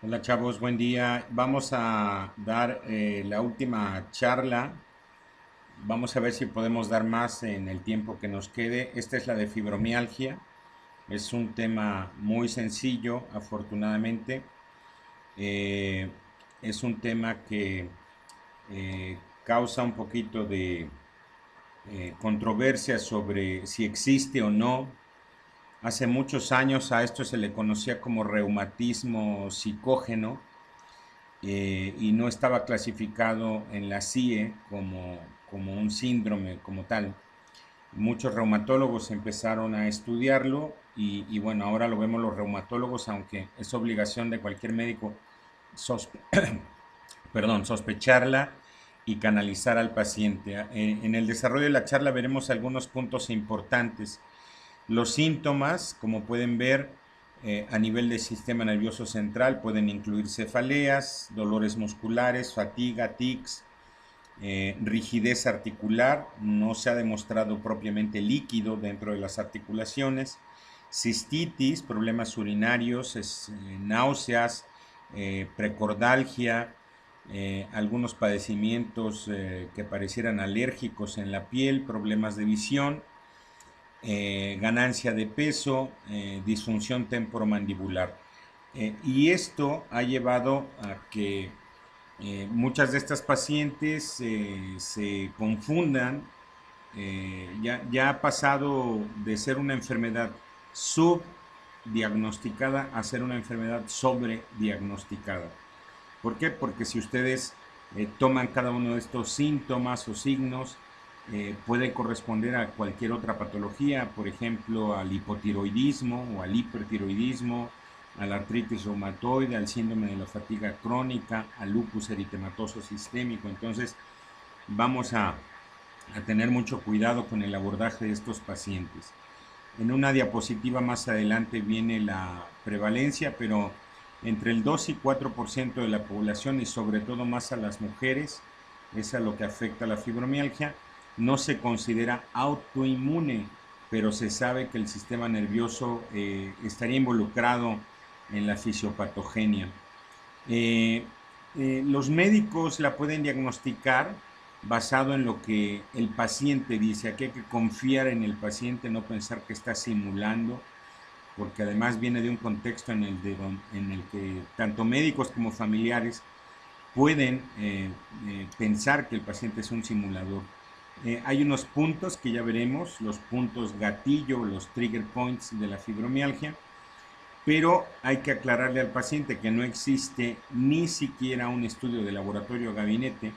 Hola chavos, buen día. Vamos a dar la última charla. Vamos a ver si podemos dar más en el tiempo que nos quede. Esta es la de fibromialgia. Es un tema muy sencillo, afortunadamente. Eh, es un tema que causa un poquito de controversia sobre si existe o no. Hace muchos años a esto se le conocía como reumatismo psicógeno y no estaba clasificado en la CIE como un síndrome como tal. Muchos reumatólogos empezaron a estudiarlo y bueno, ahora lo vemos los reumatólogos, aunque es obligación de cualquier médico sospe sospecharla y canalizar al paciente. En el desarrollo de la charla veremos algunos puntos importantes. Los síntomas, como pueden ver, a nivel del sistema nervioso central pueden incluir cefaleas, dolores musculares, fatiga, tics, rigidez articular, no se ha demostrado propiamente líquido dentro de las articulaciones, cistitis, problemas urinarios, náuseas, precordalgia, algunos padecimientos que parecieran alérgicos en la piel, problemas de visión, ganancia de peso, disfunción temporomandibular. Y esto ha llevado a que muchas de estas pacientes se confundan. Ya ha pasado de ser una enfermedad subdiagnosticada a ser una enfermedad sobrediagnosticada. ¿Por qué? Porque si ustedes toman cada uno de estos síntomas o signos, puede corresponder a cualquier otra patología, por ejemplo, al hipotiroidismo o al hipertiroidismo, a la artritis reumatoide, al síndrome de la fatiga crónica, al lupus eritematoso sistémico. Entonces, vamos a tener mucho cuidado con el abordaje de estos pacientes. En una diapositiva más adelante viene la prevalencia, pero entre el 2 y 4% de la población, y sobre todo más a las mujeres, es a lo que afecta la fibromialgia. No se considera autoinmune, pero se sabe que el sistema nervioso estaría involucrado en la fisiopatogenia. Eh, los médicos la pueden diagnosticar basado en lo que el paciente dice. Aquí hay que confiar en el paciente, no pensar que está simulando, porque además viene de un contexto en el que tanto médicos como familiares pueden pensar que el paciente es un simulador. Hay unos puntos que ya veremos, los puntos gatillo, los trigger points de la fibromialgia, pero hay que aclararle al paciente que no existe ni siquiera un estudio de laboratorio o gabinete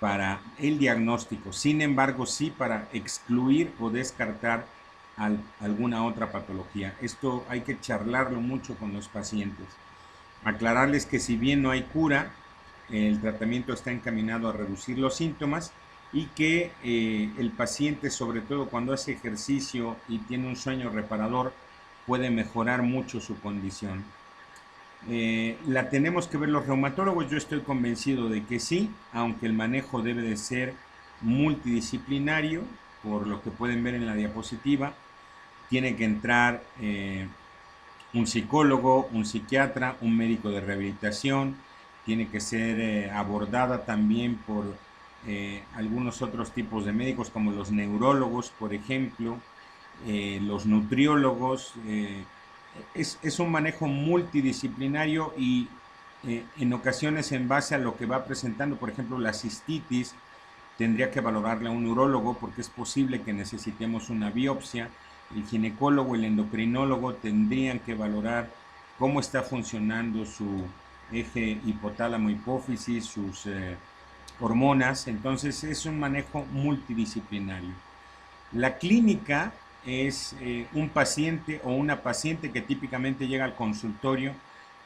para el diagnóstico. Sin embargo, sí para excluir o descartar alguna otra patología. Esto hay que charlarlo mucho con los pacientes. Aclararles que si bien no hay cura, el tratamiento está encaminado a reducir los síntomas y que el paciente, sobre todo cuando hace ejercicio y tiene un sueño reparador, puede mejorar mucho su condición. La tenemos que ver los reumatólogos, yo estoy convencido de que sí, aunque el manejo debe de ser multidisciplinario, por lo que pueden ver en la diapositiva. Tiene que entrar un psicólogo, un psiquiatra, un médico de rehabilitación, tiene que ser abordada también por algunos otros tipos de médicos como los neurólogos, por ejemplo, los nutriólogos. Es un manejo multidisciplinario y en ocasiones en base a lo que va presentando, por ejemplo, la cistitis, tendría que valorarla un urólogo porque es posible que necesitemos una biopsia. El ginecólogo, el endocrinólogo tendrían que valorar cómo está funcionando su eje hipotálamo-hipófisis, sus hormonas. Entonces es un manejo multidisciplinario. La clínica es un paciente o una paciente que típicamente llega al consultorio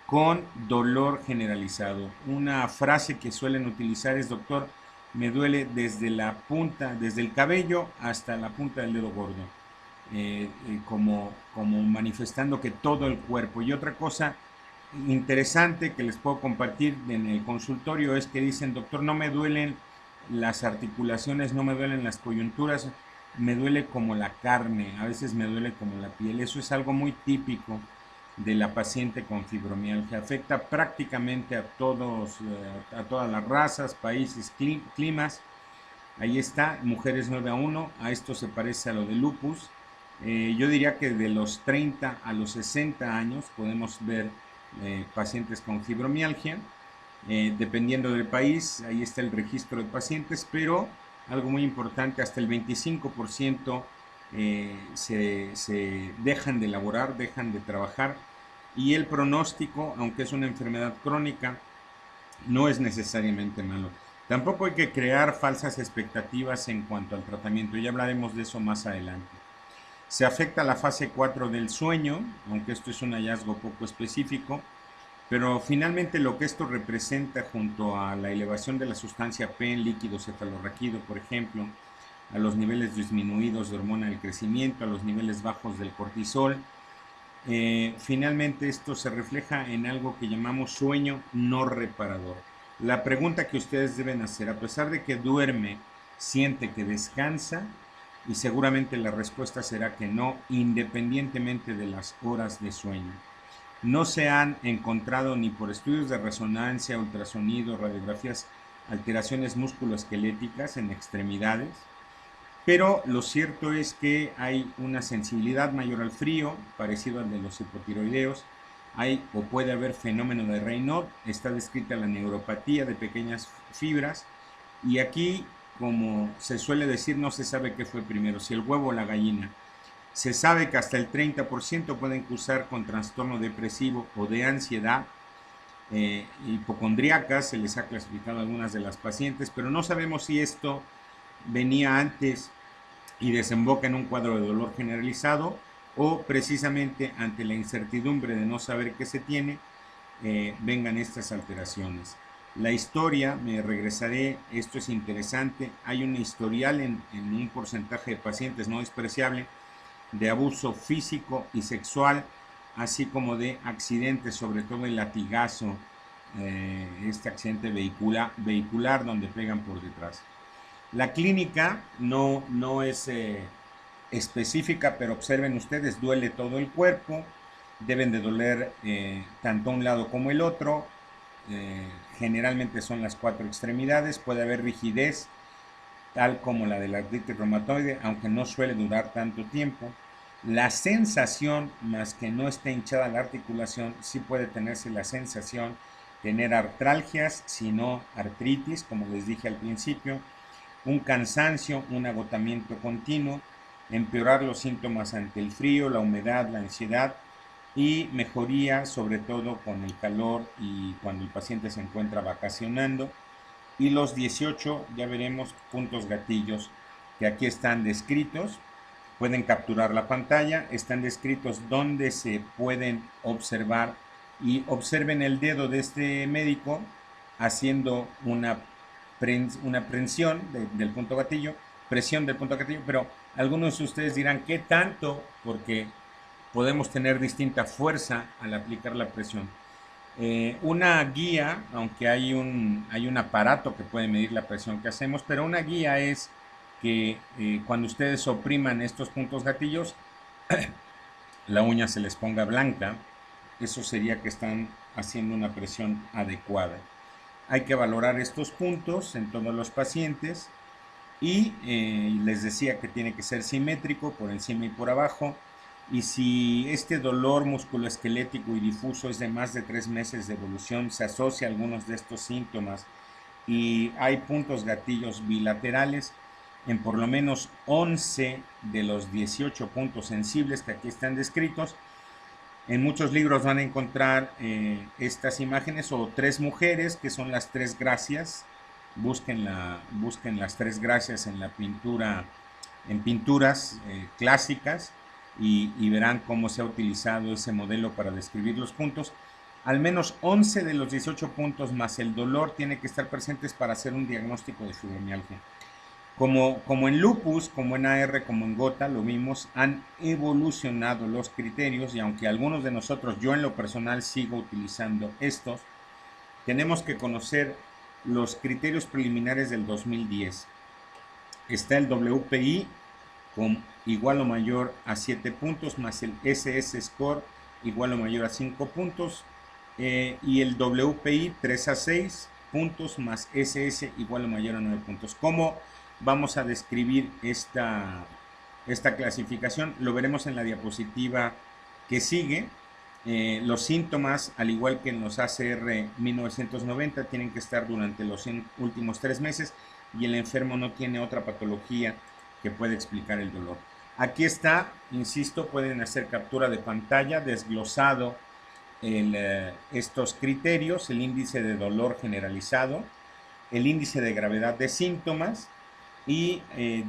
con dolor generalizado. Una frase que suelen utilizar es: doctor, me duele desde la punta, desde el cabello hasta la punta del dedo gordo, como manifestando que todo el cuerpo. Y otra cosa interesante que les puedo compartir en el consultorio es que dicen: doctor, no me duelen las articulaciones, no me duelen las coyunturas, me duele como la carne, a veces me duele como la piel. Eso es algo muy típico de la paciente con fibromialgia. Afecta prácticamente a todos, a todas las razas, países, climas. Ahí está, mujeres 9-1, a esto se parece a lo de lupus. Yo diría que de los 30 a los 60 años podemos ver pacientes con fibromialgia. Dependiendo del país, ahí está el registro de pacientes, pero algo muy importante, hasta el 25% se dejan de laborar, dejan de trabajar, y el pronóstico, aunque es una enfermedad crónica, no es necesariamente malo. Tampoco hay que crear falsas expectativas en cuanto al tratamiento, ya hablaremos de eso más adelante. Se afecta la fase 4 del sueño, aunque esto es un hallazgo poco específico, pero finalmente lo que esto representa, junto a la elevación de la sustancia P en líquido cefalorraquídeo, por ejemplo, a los niveles disminuidos de hormona del crecimiento, a los niveles bajos del cortisol, finalmente esto se refleja en algo que llamamos sueño no reparador. La pregunta que ustedes deben hacer, a pesar de que duerme, ¿siente que descansa? Y seguramente la respuesta será que no, independientemente de las horas de sueño. No se han encontrado ni por estudios de resonancia, ultrasonido, radiografías, alteraciones musculoesqueléticas en extremidades, pero lo cierto es que hay una sensibilidad mayor al frío, parecido al de los hipotiroideos. Hay o puede haber fenómeno de Raynaud, está descrita la neuropatía de pequeñas fibras, y aquí, como se suele decir, no se sabe qué fue primero, si el huevo o la gallina. Se sabe que hasta el 30% pueden cursar con trastorno depresivo o de ansiedad, hipocondríacas, se les ha clasificado a algunas de las pacientes, pero no sabemos si esto venía antes y desemboca en un cuadro de dolor generalizado, o precisamente ante la incertidumbre de no saber qué se tiene, vengan estas alteraciones. La historia, me regresaré, esto es interesante, hay un historial en un porcentaje de pacientes no despreciable de abuso físico y sexual, así como de accidentes, sobre todo el latigazo, este accidente vehicular donde pegan por detrás. La clínica no es específica, pero observen ustedes, duele todo el cuerpo, deben de doler tanto un lado como el otro, generalmente son las 4 extremidades, puede haber rigidez, tal como la de la artritis reumatoide, aunque no suele durar tanto tiempo. La sensación, más que no esté hinchada la articulación, sí puede tenerse la sensación, tener artralgias, sino artritis, como les dije al principio, un cansancio, un agotamiento continuo, empeorar los síntomas ante el frío, la humedad, la ansiedad, y mejoría sobre todo con el calor y cuando el paciente se encuentra vacacionando. Y los 18, ya veremos, puntos gatillos que aquí están descritos. Pueden capturar la pantalla, están descritos donde se pueden observar, y observen el dedo de este médico haciendo una prensión del punto gatillo, presión del punto gatillo, pero algunos de ustedes dirán, ¿qué tanto? Porque podemos tener distinta fuerza al aplicar la presión. Una guía, aunque hay un aparato que puede medir la presión que hacemos, pero una guía es que cuando ustedes opriman estos puntos gatillos, la uña se les ponga blanca. Eso sería que están haciendo una presión adecuada. Hay que valorar estos puntos en todos los pacientes, y les decía que tiene que ser simétrico por encima y por abajo. Y si este dolor musculoesquelético y difuso es de más de 3 meses de evolución, se asocia a algunos de estos síntomas y hay puntos gatillos bilaterales en por lo menos 11 de los 18 puntos sensibles que aquí están descritos. En muchos libros van a encontrar estas imágenes, o 3 mujeres, que son las 3 gracias. Busquen las 3 gracias en la pintura, en pinturas clásicas, y verán cómo se ha utilizado ese modelo para describir los puntos. Al menos 11 de los 18 puntos más el dolor tiene que estar presentes para hacer un diagnóstico de fibromialgia. Como en lupus, como en AR, como en gota, lo vimos, han evolucionado los criterios, y aunque algunos de nosotros, yo en lo personal sigo utilizando estos, tenemos que conocer los criterios preliminares del 2010. Está el WPI con igual o mayor a 7 puntos, más el SS Score igual o mayor a 5 puntos, y el WPI 3 a 6 puntos más SS igual o mayor a 9 puntos. ¿Cómo vamos a describir esta clasificación? Lo veremos en la diapositiva que sigue. Los síntomas, al igual que en los ACR 1990, tienen que estar durante los últimos 3 meses y el enfermo no tiene otra patología que pueda explicar el dolor. Aquí está, insisto, pueden hacer captura de pantalla, desglosado estos criterios: el índice de dolor generalizado, el índice de gravedad de síntomas y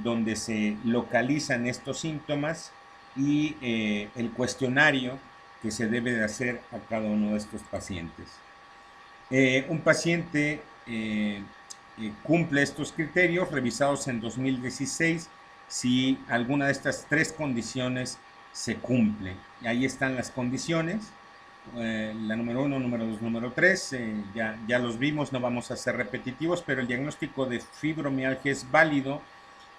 donde se localizan estos síntomas y el cuestionario que se debe de hacer a cada uno de estos pacientes. Un paciente cumple estos criterios revisados en 2016 si alguna de estas 3 condiciones se cumple. Y ahí están las condiciones. La número 1, número 2, número 3, ya los vimos, no vamos a ser repetitivos, pero el diagnóstico de fibromialgia es válido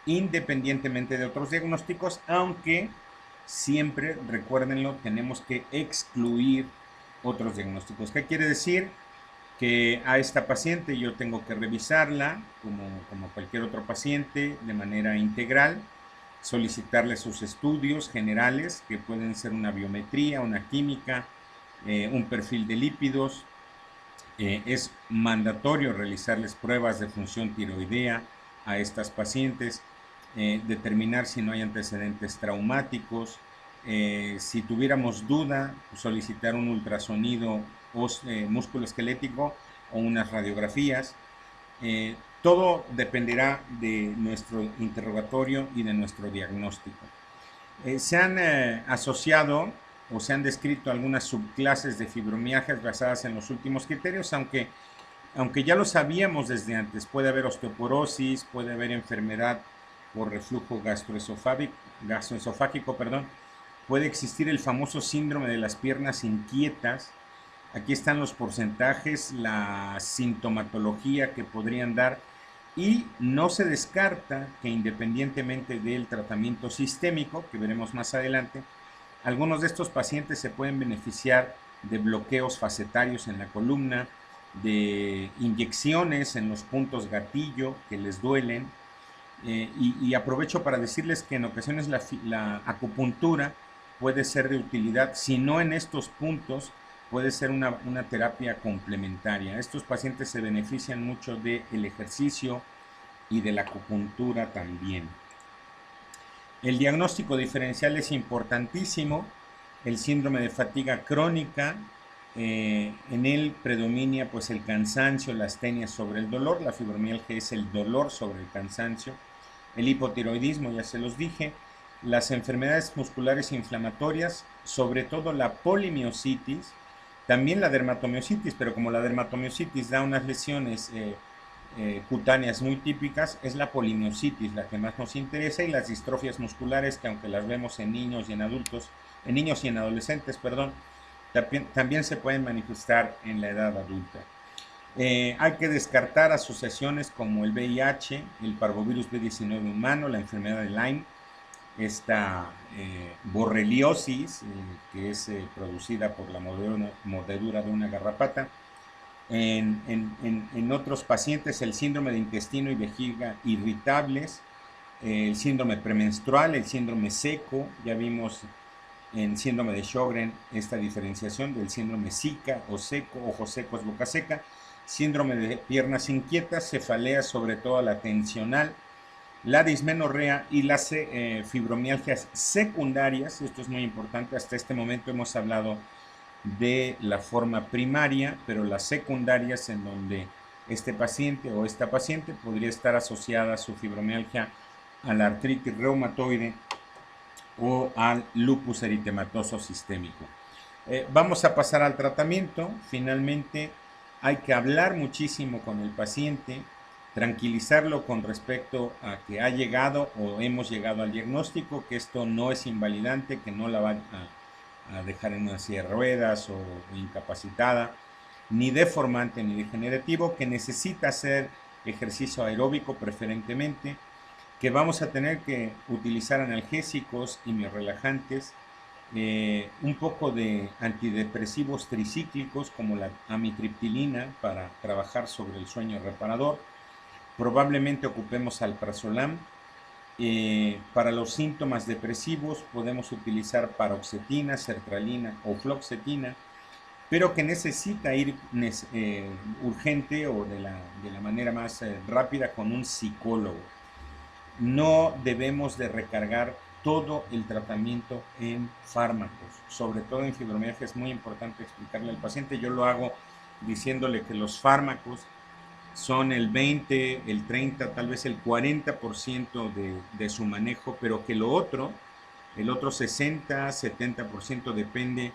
independientemente de otros diagnósticos, aunque siempre, recuérdenlo, tenemos que excluir otros diagnósticos. ¿Qué quiere decir? Que a esta paciente yo tengo que revisarla como cualquier otro paciente de manera integral, solicitarle sus estudios generales, que pueden ser una biometría, una química, un perfil de lípidos. Es mandatorio realizarles pruebas de función tiroidea a estas pacientes, determinar si no hay antecedentes traumáticos, si tuviéramos duda, solicitar un ultrasonido musculoesquelético o unas radiografías. Todo dependerá de nuestro interrogatorio y de nuestro diagnóstico. Se han asociado o se han descrito algunas subclases de fibromialgias basadas en los últimos criterios, aunque ya lo sabíamos desde antes. Puede haber osteoporosis, puede haber enfermedad por reflujo gastroesofágico, puede existir el famoso síndrome de las piernas inquietas. Aquí están los porcentajes, la sintomatología que podrían dar, y no se descarta que independientemente del tratamiento sistémico, que veremos más adelante, algunos de estos pacientes se pueden beneficiar de bloqueos facetarios en la columna, de inyecciones en los puntos gatillo que les duelen, y aprovecho para decirles que en ocasiones la acupuntura puede ser de utilidad, si no en estos puntos, puede ser una terapia complementaria. Estos pacientes se benefician mucho del ejercicio y de la acupuntura también. El diagnóstico diferencial es importantísimo. El síndrome de fatiga crónica, en él predomina pues el cansancio, la astenia sobre el dolor. La fibromialgia es el dolor sobre el cansancio. El hipotiroidismo, ya se los dije. Las enfermedades musculares inflamatorias, sobre todo la polimiositis, también la dermatomiositis, pero como la dermatomiositis da unas lesiones cutáneas muy típicas, es la polimiositis la que más nos interesa, y las distrofias musculares, que aunque las vemos en niños y en adultos, en niños y en adolescentes, también se pueden manifestar en la edad adulta. Hay que descartar asociaciones como el VIH, el parvovirus B19 humano, la enfermedad de Lyme, esta borreliosis, que es producida por la mordedura de una garrapata. En otros pacientes, el síndrome de intestino y vejiga irritables, el síndrome premenstrual, el síndrome seco. Ya vimos en síndrome de Sjögren esta diferenciación del síndrome Zika o seco, ojos secos, boca seca, síndrome de piernas inquietas, cefalea, sobre todo la tensional, la dismenorrea y las fibromialgias secundarias. Esto es muy importante. Hasta este momento hemos hablado de la forma primaria, pero las secundarias, en donde este paciente o esta paciente podría estar asociada a su fibromialgia a la artritis reumatoide o al lupus eritematoso sistémico. Vamos a pasar al tratamiento. Finalmente, hay que hablar muchísimo con el paciente, tranquilizarlo con respecto a que ha llegado o hemos llegado al diagnóstico, que esto no es invalidante, que no la va a dejar en una silla de ruedas o incapacitada, ni deformante ni degenerativo, que necesita hacer ejercicio aeróbico preferentemente, que vamos a tener que utilizar analgésicos y relajantes, un poco de antidepresivos tricíclicos como la amitriptilina para trabajar sobre el sueño reparador. Probablemente ocupemos alprazolam. Para los síntomas depresivos podemos utilizar paroxetina, sertralina o fluoxetina, pero que necesita ir urgente o de la manera más rápida con un psicólogo. No debemos de recargar todo el tratamiento en fármacos, sobre todo en fibromialgia. Es muy importante explicarle al paciente. Yo lo hago diciéndole que los fármacos son el 20, el 30, tal vez el 40% de su manejo, pero que el otro 60, 70% depende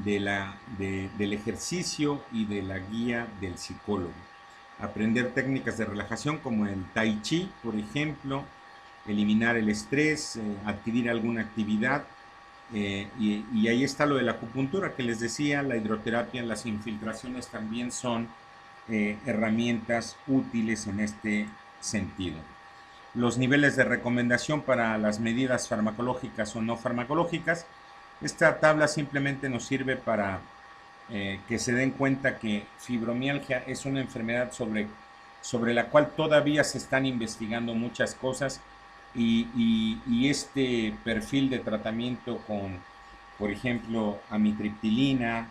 del ejercicio y de la guía del psicólogo. Aprender técnicas de relajación como el tai chi, por ejemplo, eliminar el estrés, adquirir alguna actividad. Y ahí está lo de la acupuntura que les decía, la hidroterapia, las infiltraciones también son herramientas útiles en este sentido. Los niveles de recomendación para las medidas farmacológicas o no farmacológicas. Esta tabla simplemente nos sirve para que se den cuenta que fibromialgia es una enfermedad sobre la cual todavía se están investigando muchas cosas y este perfil de tratamiento con, por ejemplo, amitriptilina,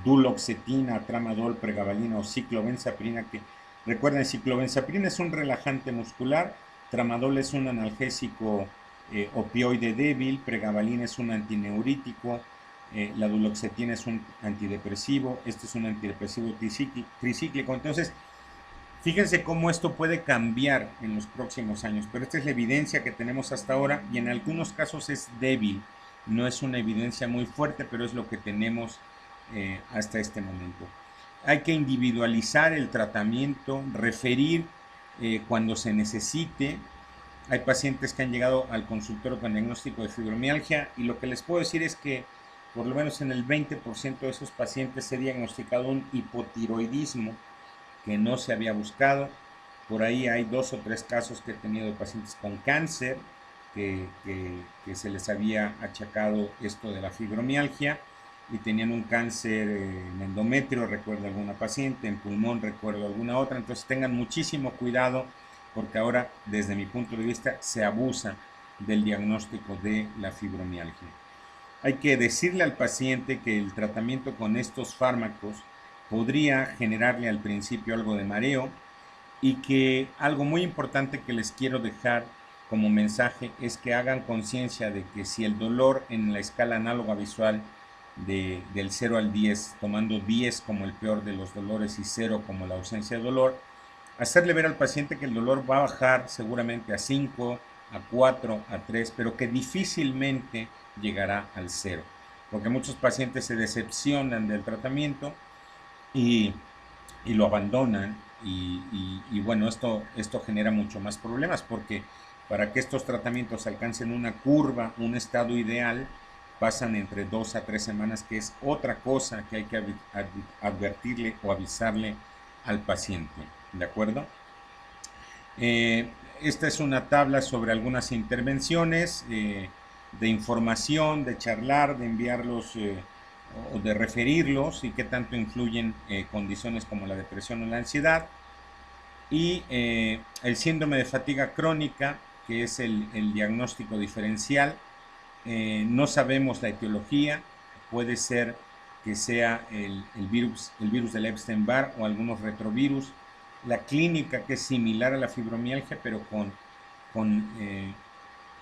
duloxetina, tramadol, pregabalina o ciclobenzaprina, que recuerden, ciclobenzaprina es un relajante muscular, tramadol es un analgésico opioide débil, pregabalina es un antineurítico, la duloxetina es un antidepresivo, este es un antidepresivo tricíclico. Entonces, fíjense cómo esto puede cambiar en los próximos años, pero esta es la evidencia que tenemos hasta ahora y en algunos casos es débil, no es una evidencia muy fuerte, pero es lo que tenemos hasta este momento. Hay que individualizar el tratamiento, referir cuando se necesite. Hay pacientes que han llegado al consultorio con diagnóstico de fibromialgia y lo que les puedo decir es que por lo menos en el 20% de esos pacientes se ha diagnosticado un hipotiroidismo que no se había buscado. Por ahí hay 2 o 3 casos que he tenido de pacientes con cáncer que se les había achacado esto de la fibromialgia y tenían un cáncer en endometrio, recuerdo alguna paciente, en pulmón, recuerdo alguna otra. Entonces tengan muchísimo cuidado porque ahora, desde mi punto de vista, se abusa del diagnóstico de la fibromialgia. Hay que decirle al paciente que el tratamiento con estos fármacos podría generarle al principio algo de mareo y que algo muy importante que les quiero dejar como mensaje es que hagan conciencia de que si el dolor en la escala análoga visual del 0 al 10, tomando 10 como el peor de los dolores y 0 como la ausencia de dolor, hacerle ver al paciente que el dolor va a bajar seguramente a 5, a 4, a 3, pero que difícilmente llegará al 0, porque muchos pacientes se decepcionan del tratamiento y lo abandonan y bueno, esto genera mucho más problemas porque para que estos tratamientos alcancen una curva, un estado ideal, pasan entre 2 a 3 semanas, que es otra cosa que hay que advertirle o avisarle al paciente, ¿de acuerdo? Esta es una tabla sobre algunas intervenciones de información, de charlar, de enviarlos o de referirlos y qué tanto influyen condiciones como la depresión o la ansiedad. Y el síndrome de fatiga crónica, que es el diagnóstico diferencial. No sabemos la etiología, puede ser que sea el virus del Epstein-Barr o algunos retrovirus. La clínica, que es similar a la fibromialgia, pero con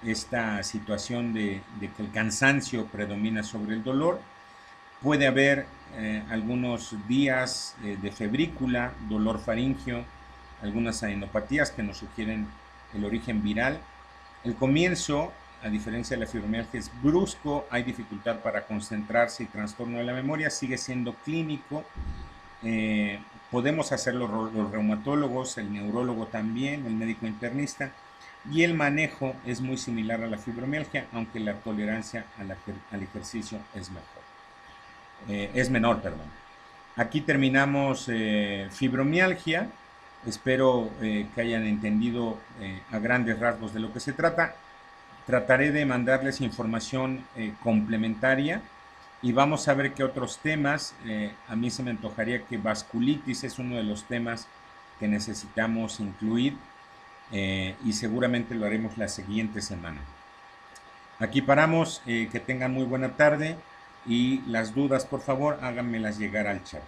esta situación de que el cansancio predomina sobre el dolor. Puede haber algunos días de febrícula, dolor faríngeo, algunas adenopatías que nos sugieren el origen viral. El comienzo, a diferencia de la fibromialgia, es brusco, hay dificultad para concentrarse y trastorno de la memoria, sigue siendo clínico. Podemos hacerlo los reumatólogos, el neurólogo también, el médico internista, y el manejo es muy similar a la fibromialgia, aunque la tolerancia al ejercicio es menor. Aquí terminamos fibromialgia. Espero que hayan entendido a grandes rasgos de lo que se trata. trataré de mandarles información complementaria y vamos a ver qué otros temas. A mí se me antojaría que vasculitis es uno de los temas que necesitamos incluir y seguramente lo haremos la siguiente semana. Aquí paramos, que tengan muy buena tarde y las dudas, por favor, háganmelas llegar al chat.